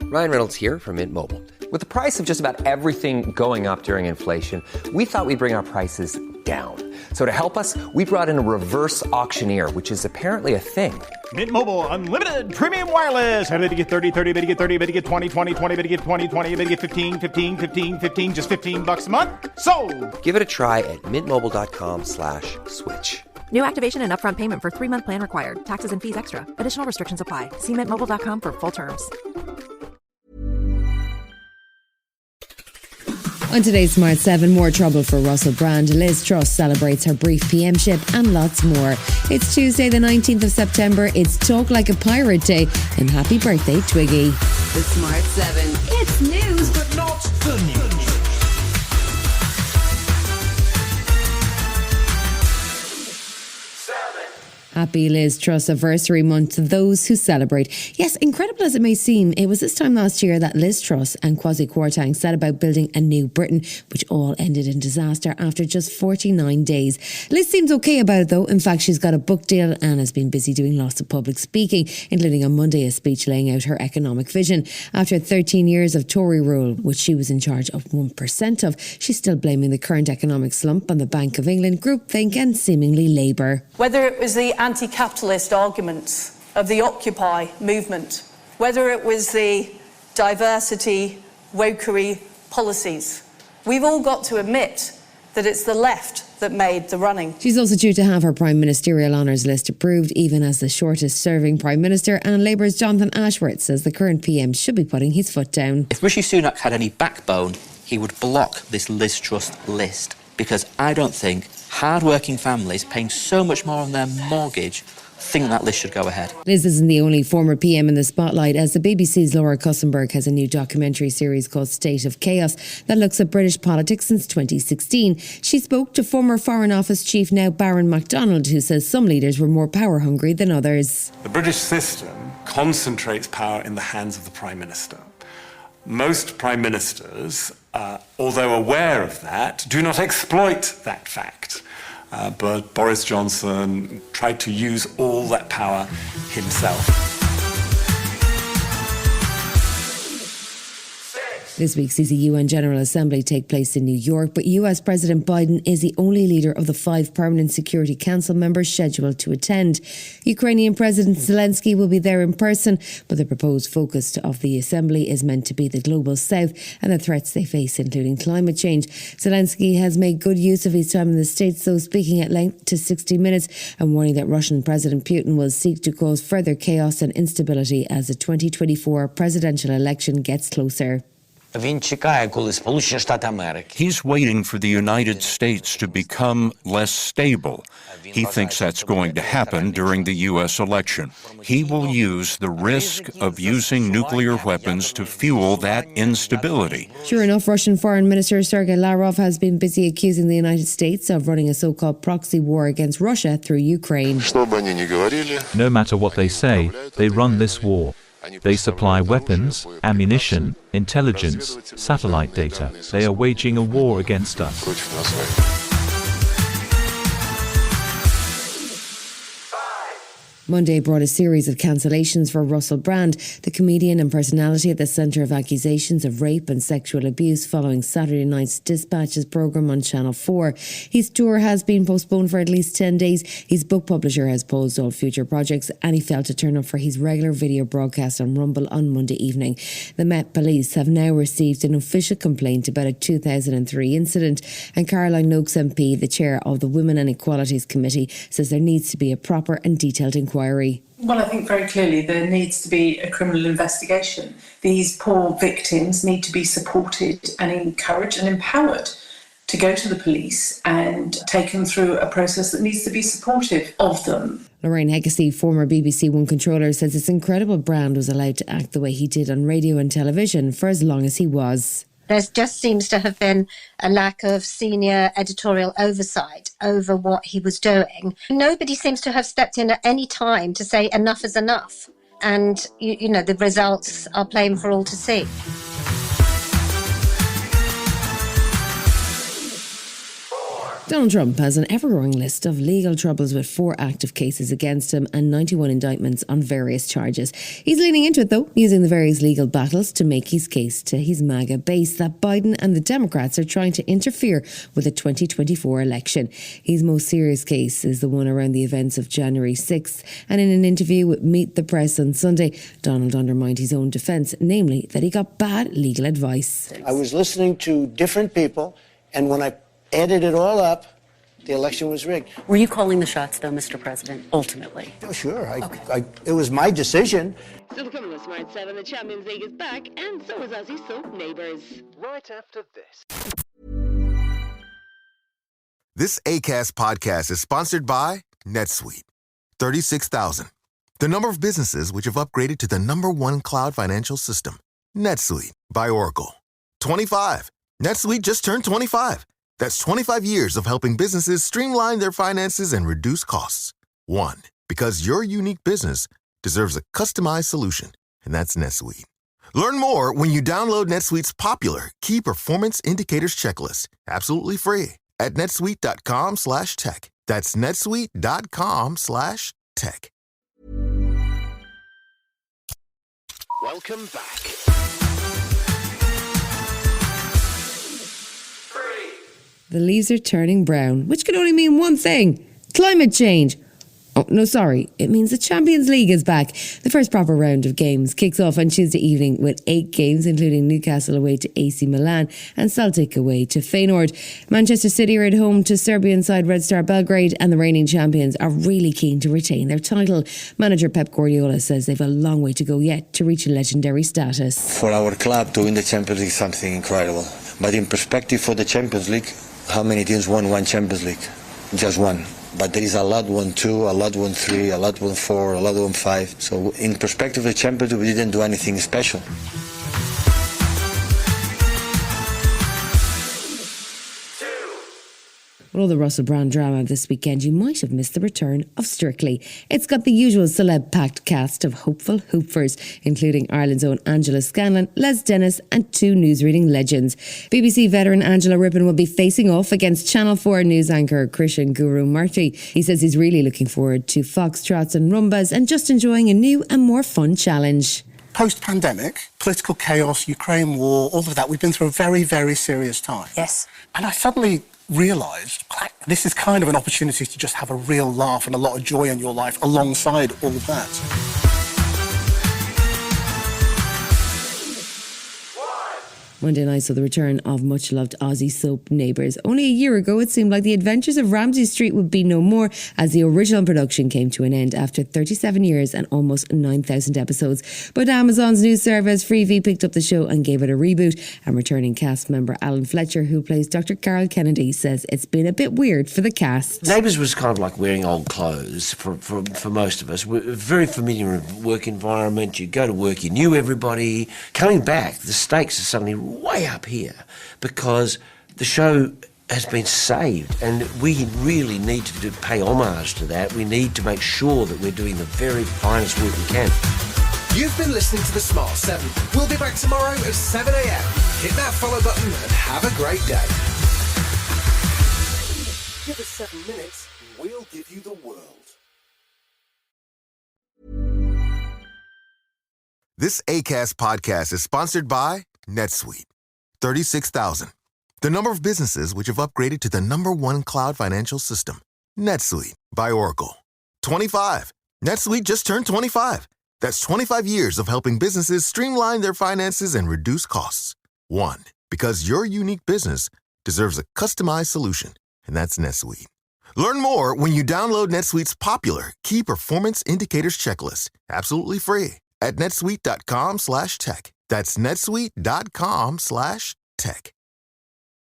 Ryan Reynolds here from Mint Mobile. With the price of just about everything going up during inflation, we thought we'd bring our prices down. So to help us, we brought in a reverse auctioneer, which is apparently a thing. Mint Mobile Unlimited Premium Wireless. How to get 30, 30, bit to get 30, bit to get 20, 20, 20, bit to get 20, 20, bit to get 15, 15, 15, 15, just $15 a month? Sold! Give it a try at mintmobile.com/switch. New activation and upfront payment for 3-month plan required. Taxes and fees extra. Additional restrictions apply. See mintmobile.com for full terms. On today's Smart 7, more trouble for Russell Brand. Liz Truss celebrates her brief PMship and lots more. It's Tuesday the 19th of September. It's Talk Like a Pirate Day. And happy birthday, Twiggy. The Smart 7. It's news, but not the news. Happy Liz Truss anniversary month to those who celebrate. Yes, incredible as it may seem, it was this time last year that Liz Truss and Kwasi Kwarteng set about building a new Britain, which all ended in disaster after just 49 days. Liz seems okay about it though. In fact, she's got a book deal and has been busy doing lots of public speaking, including on Monday a speech laying out her economic vision. After 13 years of Tory rule, which she was in charge of 1% of, she's still blaming the current economic slump on the Bank of England, groupthink and seemingly Labour. Whether it was the anti-capitalist arguments of the Occupy movement, whether it was the diversity, wokery policies, we've all got to admit that it's the left that made the running. She's also due to have her prime ministerial honours list approved, even as the shortest serving prime minister, and Labour's Jonathan Ashworth says the current PM should be putting his foot down. If Rishi Sunak had any backbone, he would block this Liz Truss list, because I don't think hard-working families paying so much more on their mortgage think that list should go ahead. Liz isn't the only former PM in the spotlight, as the BBC's Laura Kussenberg has a new documentary series called State of Chaos that looks at British politics since 2016. She spoke to former Foreign Office Chief, now Baron MacDonald, who says some leaders were more power-hungry than others. The British system concentrates power in the hands of the Prime Minister. Most Prime Ministers, although aware of that, do not exploit that fact. But Boris Johnson tried to use all that power himself. This week sees a UN General Assembly take place in New York, but US President Biden is the only leader of the 5 permanent Security Council members scheduled to attend. Ukrainian President Zelensky will be there in person, but the proposed focus of the assembly is meant to be the global south and the threats they face, including climate change. Zelensky has made good use of his time in the States, though, speaking at length to 60 Minutes and warning that Russian President Putin will seek to cause further chaos and instability as the 2024 presidential election gets closer. He's waiting for the United States to become less stable. He thinks that's going to happen during the U.S. election. He will use the risk of using nuclear weapons to fuel that instability. Sure enough, Russian Foreign Minister Sergei Lavrov has been busy accusing the United States of running a so-called proxy war against Russia through Ukraine. No matter what they say, they run this war. They supply weapons, ammunition, intelligence, satellite data. They are waging a war against us. Monday brought a series of cancellations for Russell Brand, the comedian and personality at the centre of accusations of rape and sexual abuse following Saturday night's Dispatches programme on Channel 4. His tour has been postponed for at least 10 days. His book publisher has paused all future projects, and he failed to turn up for his regular video broadcast on Rumble on Monday evening. The Met Police have now received an official complaint about a 2003 incident, and Caroline Noakes MP, the chair of the Women and Equalities Committee, says there needs to be a proper and detailed inquiry. Well, I think very clearly there needs to be a criminal investigation. These poor victims need to be supported and encouraged and empowered to go to the police and taken through a process that needs to be supportive of them. Lorraine Heggessy, former BBC One controller, says it's incredible Brand was allowed to act the way he did on radio and television for as long as he was. There just seems to have been a lack of senior editorial oversight over what he was doing. Nobody seems to have stepped in at any time to say enough is enough. And, you know, the results are plain for all to see. Donald Trump has an ever-growing list of legal troubles with 4 active cases against him and 91 indictments on various charges. He's leaning into it, though, using the various legal battles to make his case to his MAGA base that Biden and the Democrats are trying to interfere with the 2024 election. His most serious case is the one around the events of January 6th, and in an interview with Meet the Press on Sunday, Donald undermined his own defence, namely that he got bad legal advice. I was listening to different people, and when I added it all up, the election was rigged. Were you calling the shots, though, Mr. President, ultimately? Oh, sure. It was my decision. Still coming to Smart 7, the Champions League is back, and so is Aussie Soap Neighbours. Right after this. This Acast podcast is sponsored by NetSuite. 36,000. The number of businesses which have upgraded to the #1 cloud financial system. NetSuite by Oracle. 25. NetSuite just turned 25. That's 25 years of helping businesses streamline their finances and reduce costs. 1. Because your unique business deserves a customized solution, and that's NetSuite. Learn more when you download NetSuite's popular Key Performance Indicators checklist, absolutely free, at netsuite.com/tech. That's netsuite.com/tech. Welcome back. The leaves are turning brown, which can only mean one thing: climate change. Oh, no, sorry. It means the Champions League is back. The first proper round of games kicks off on Tuesday evening with 8 games, including Newcastle away to AC Milan and Celtic away to Feyenoord. Manchester City are at home to Serbian side Red Star Belgrade, and the reigning champions are really keen to retain their title. Manager Pep Guardiola says they've a long way to go yet to reach a legendary status. For our club to win the Champions League is something incredible. But in perspective for the Champions League, how many teams won one Champions League? Just one. But there is a lot won 2, a lot won 3, a lot won 4, a lot won 5. So in perspective of the Champions League, we didn't do anything special. With all the Russell Brand drama this weekend, you might have missed the return of Strictly. It's got the usual celeb-packed cast of hopeful hoopers, including Ireland's own Angela Scanlon, Les Dennis and 2 newsreading legends. BBC veteran Angela Rippon will be facing off against Channel 4 news anchor Krishan Guru Marty. He says he's really looking forward to foxtrots and rumbas and just enjoying a new and more fun challenge. Post-pandemic, political chaos, Ukraine war, all of that, we've been through a very, very serious time. Yes. And I suddenly realised this is kind of an opportunity to just have a real laugh and a lot of joy in your life alongside all of that. Monday night saw the return of much-loved Aussie soap Neighbours. Only a year ago, it seemed like the adventures of Ramsay Street would be no more, as the original production came to an end after 37 years and almost 9,000 episodes. But Amazon's news service Freevee picked up the show and gave it a reboot. And returning cast member Alan Fletcher, who plays Dr. Carol Kennedy, says it's been a bit weird for the cast. Neighbours was kind of like wearing old clothes for most of us. We're very familiar work environment. You go to work, you knew everybody. Coming back, the stakes are suddenly way up here because the show has been saved, and we really need to pay homage to that. We need to make sure that we're doing the very finest work we can. You've been listening to The Smart 7. We'll be back tomorrow at 7 a.m. Hit that follow button and have a great day. Give us 7 minutes, we'll give you the world. This Acast podcast is sponsored by NetSuite. 36,000. The number of businesses which have upgraded to the #1 cloud financial system. NetSuite by Oracle. 25. NetSuite just turned 25. That's 25 years of helping businesses streamline their finances and reduce costs. 1. Because your unique business deserves a customized solution, and that's NetSuite. Learn more when you download NetSuite's popular Key Performance Indicators checklist, absolutely free, at netsuite.com/tech. That's netsuite.com/tech.